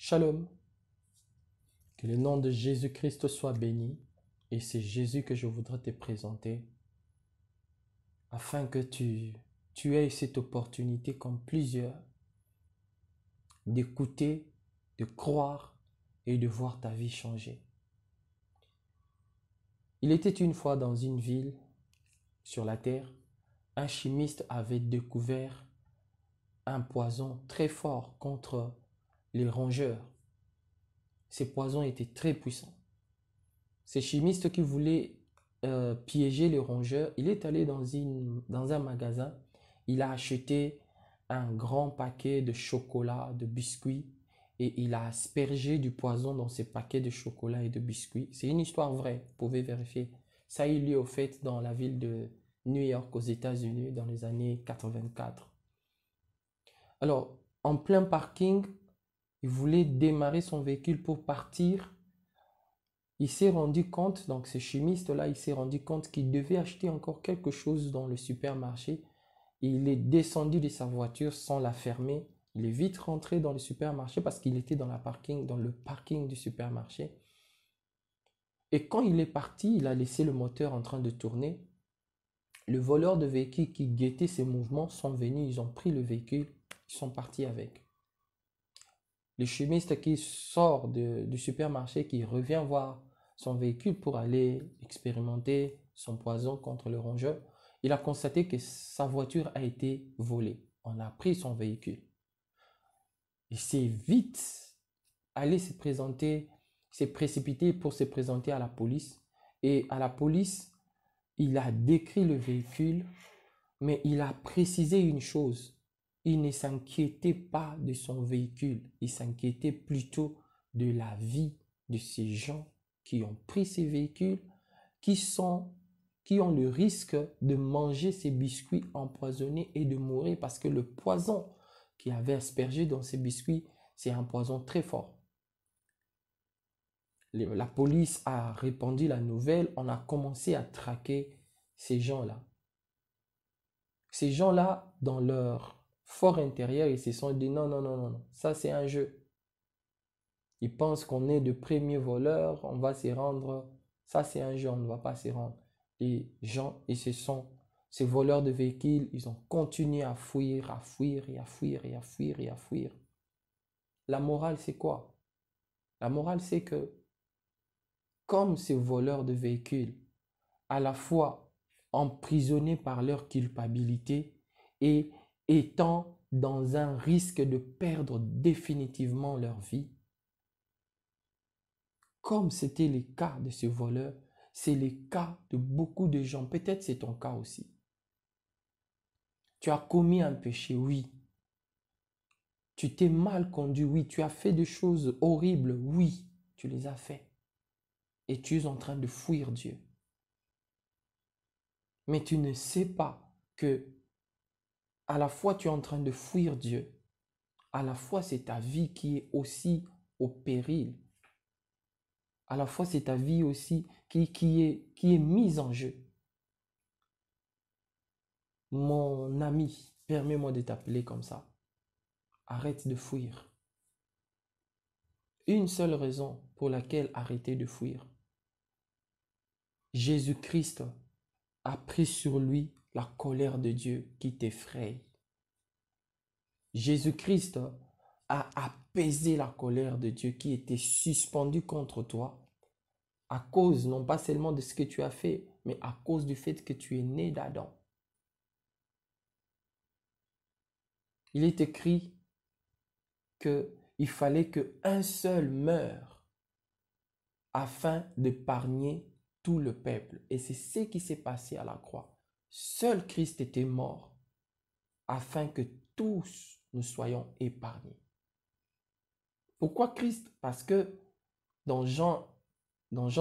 Shalom, que le nom de Jésus-Christ soit béni et c'est Jésus que je voudrais te présenter afin que tu aies cette opportunité comme plusieurs d'écouter, de croire et de voir ta vie changer. Il était une fois dans une ville sur la terre, un chimiste avait découvert un poison très fort contre les rongeurs. Ces poisons étaient très puissants. Ce chimiste qui voulait piéger les rongeurs, il est allé dans un magasin, il a acheté un grand paquet de chocolat, de biscuits, et il a aspergé du poison dans ces paquets de chocolat et de biscuits. C'est une histoire vraie, vous pouvez vérifier. Ça a eu lieu au fait dans la ville de New York aux États-Unis dans les années 84. Alors, en plein parking, il voulait démarrer son véhicule pour partir. Il s'est rendu compte, donc ce chimiste-là, il s'est rendu compte qu'il devait acheter encore quelque chose dans le supermarché. Il est descendu de sa voiture sans la fermer. Il est vite rentré dans le supermarché parce qu'il était dans le parking du supermarché. Et quand il est parti, il a laissé le moteur en train de tourner. Le voleur de véhicule qui guettait ses mouvements sont venus, ils ont pris le véhicule, ils sont partis avec. Le chimiste qui sort du supermarché, qui revient voir son véhicule pour aller expérimenter son poison contre le rongeur, il a constaté que sa voiture a été volée. On a pris son véhicule. Il s'est vite allé s'est précipité pour se présenter à la police. Et à la police, il a décrit le véhicule, mais il a précisé une chose. Il ne s'inquiétait pas de son véhicule, il s'inquiétait plutôt de la vie de ces gens qui ont pris ces véhicules, qui ont le risque de manger ces biscuits empoisonnés et de mourir parce que le poison qu'il avait aspergé dans ces biscuits, c'est un poison très fort. La police a répandu la nouvelle, on a commencé à traquer ces gens-là. Ces gens-là, dans leur fort intérieur, ils se sont dit non, non, non, non, non, ça c'est un jeu. Ils pensent qu'on est de premiers voleurs, on va s'y rendre. Ça c'est un jeu, on ne va pas s'y rendre. Les gens, ces voleurs de véhicules, ils ont continué à fuir, à fuir, et à fuir, et à fuir, et à fuir. La morale, c'est quoi? La morale, c'est que, comme ces voleurs de véhicules, à la fois emprisonnés par leur culpabilité et étant dans un risque de perdre définitivement leur vie, comme c'était le cas de ce voleur, c'est le cas de beaucoup de gens. Peut-être c'est ton cas aussi. Tu as commis un péché, oui. Tu t'es mal conduit, oui. Tu as fait des choses horribles, oui. Tu les as fait. Et tu es en train de fuir Dieu. Mais tu ne sais pas que à la fois tu es en train de fuir Dieu, à la fois c'est ta vie qui est aussi au péril. À la fois c'est ta vie aussi qui est mise en jeu. Mon ami, permets-moi de t'appeler comme ça. Arrête de fuir. Une seule raison pour laquelle arrêter de fuir. Jésus-Christ a pris sur lui la colère de Dieu qui t'effraie. Jésus-Christ a apaisé la colère de Dieu qui était suspendue contre toi à cause non pas seulement de ce que tu as fait, mais à cause du fait que tu es né d'Adam. Il est écrit qu'il fallait qu'un seul meure afin d'épargner tout le peuple. Et c'est ce qui s'est passé à la croix. Seul Christ était mort afin que tous nous soyons épargnés. Pourquoi Christ? Parce que dans Jean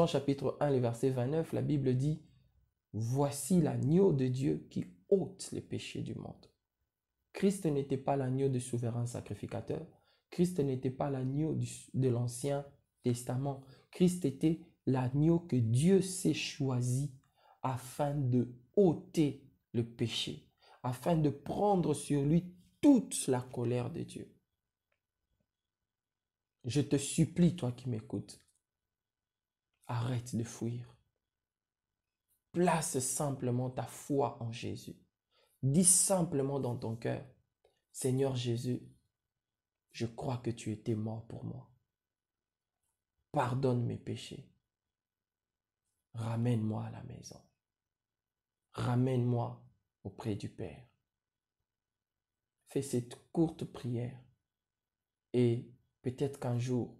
chapitre 1, le verset 29, la Bible dit « Voici l'agneau de Dieu qui ôte les péchés du monde. » Christ n'était pas l'agneau du souverain sacrificateur. Christ n'était pas l'agneau de l'Ancien Testament. Christ était l'agneau que Dieu s'est choisi afin de ôter le péché, afin de prendre sur lui toute la colère de Dieu. Je te supplie, toi qui m'écoutes, arrête de fuir. Place simplement ta foi en Jésus. Dis simplement dans ton cœur, Seigneur Jésus, je crois que tu étais mort pour moi. Pardonne mes péchés. Ramène-moi à la maison. Ramène-moi auprès du Père. Fais cette courte prière et peut-être qu'un jour,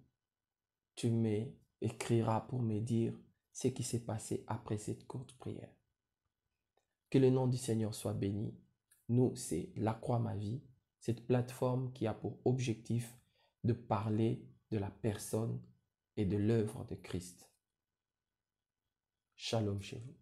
tu m'écriras pour me dire ce qui s'est passé après cette courte prière. Que le nom du Seigneur soit béni. Nous, c'est La Croix Ma Vie, cette plateforme qui a pour objectif de parler de la personne et de l'œuvre de Christ. Shalom chez vous.